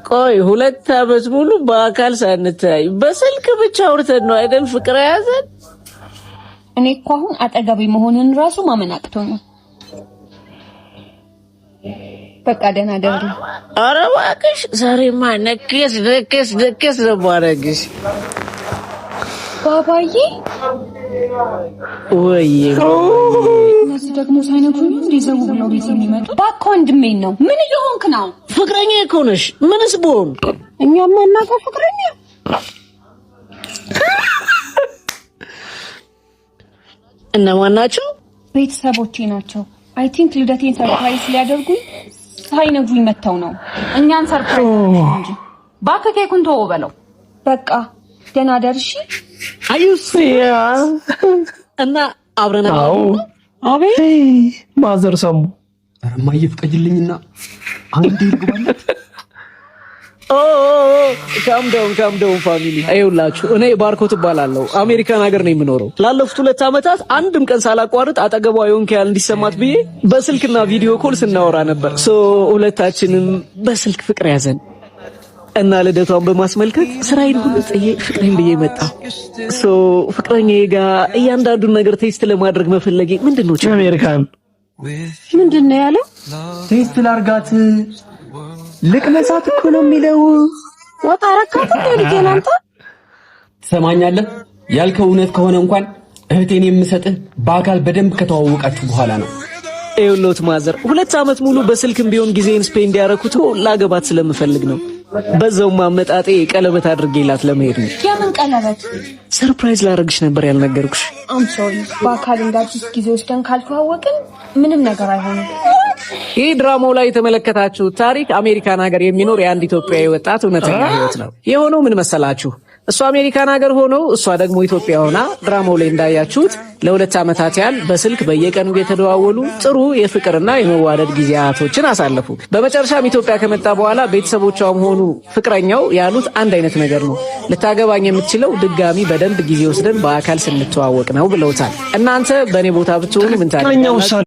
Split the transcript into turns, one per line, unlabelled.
ቆይ 2 ዓመት ሙሉ በአካል ሳንታይ በስልክ ብቻ አውርተን ነው አይደል ፍቅር ያዘን?
እኔ እኮ አሁን አጠገቤ መሆንን ራሱ ማመን አቅቶኛል። በቃ ደህና ደሩ።
ኧረ እባክሽ ዛሬማ ነከስ ነው ማረግሽ።
ባባዬ
ወይ
እነዚህ ደግሞ ሳይነግሩኝ እንዲዘው ነው ቤት የሚመጡ። እባክህ ወንድሜን ነው። ምን እየሆንክ ነው?
ፍቅረኛ እኮ ነሽ። ምንስ ብሆን
እኛማ እናውቀው ፍቅረኛ
እነማን ናቸው?
ቤተሰቦቼ ናቸው። አይ ቲንክ ልደቴን ሰርፕራይዝ ሊያደርጉኝ ሳይነግሩኝ መተው ነው። እኛን ሰርፕራይዝ እንጂ እባክህ ኬኩን ተወው በለው። በቃ ደህና ደርሺ።
አዩሲያ እና አብረን
አቤት ማዘር ሰሙ። ኧረ እማዬ ፍቀጅልኝና አንዴ ልግባለት።
ካም ዳውን ፋሚሊ። አይውላችሁ እኔ ባርኮት እባላለሁ። አሜሪካን ሀገር ነው የምኖረው። ላለፉት 2 ዓመታት አንድም ቀን ሳላቋርጥ አጠገቧ የሆንክ ያህል እንዲሰማት ብዬ በስልክና ቪዲዮ ኮል ስናወራ ነበር። ሁለታችንም በስልክ ፍቅር ያዘን እና ልደቷን በማስመልከት ስራዬን ሁሉ ጥዬ ፍቅሬን ብዬ መጣሁ። ፍቅረኛዬ ጋር እያንዳንዱን ነገር ቴስት ለማድረግ መፈለጌ ምንድነው?
አሜሪካን
ምንድነው ያለው?
ቴስት ላርጋት ልቅመሳት እኮ ነው የሚለው።
ወጣ አረካት ልጄን አንተ
ትሰማኛለህ? ያልከው እውነት ከሆነ እንኳን እህቴን የምሰጥህ በአካል በደንብ ከተዋወቃችሁ በኋላ ነው።
ኤውሎት ማዘር 2 ዓመት ሙሉ በስልክም ቢሆን ጊዜን ስፔንድ ያደረኩት ላገባት ስለምፈልግ ነው። በዛውም አመጣጤ ቀለበት አድርጌላት ለመሄድ ነው።
የምን ቀለበት?
ሰርፕራይዝ ላደርግሽ ነበር ያልነገርኩሽ።
አም ሶሪ። በአካል እንዳትስ ጊዜ ወስደን ካልተዋወቅን ምንም ነገር አይሆንም።
ይህ ድራማው ላይ የተመለከታችሁት ታሪክ አሜሪካን ሀገር የሚኖር የአንድ ኢትዮጵያዊ ወጣት እውነተኛ ህይወት ነው። የሆነው ምን መሰላችሁ? እሱ አሜሪካን ሀገር ሆኖ እሷ ደግሞ ኢትዮጵያ ሆና ድራማው ላይ እንዳያችሁት ለ2 ዓመታት ያህል በስልክ በየቀኑ የተደዋወሉ ጥሩ የፍቅርና የመዋደድ ጊዜያቶችን አሳለፉ። በመጨረሻም ኢትዮጵያ ከመጣ በኋላ ቤተሰቦቿም ሆኑ ፍቅረኛው ያሉት አንድ አይነት ነገር ነው። ልታገባኝ የምትችለው ድጋሚ በደንብ ጊዜ ወስደን በአካል ስንተዋወቅ ነው ብለውታል። እናንተ በእኔ ቦታ ብትሆኑ ምን ታደርጋላችሁ?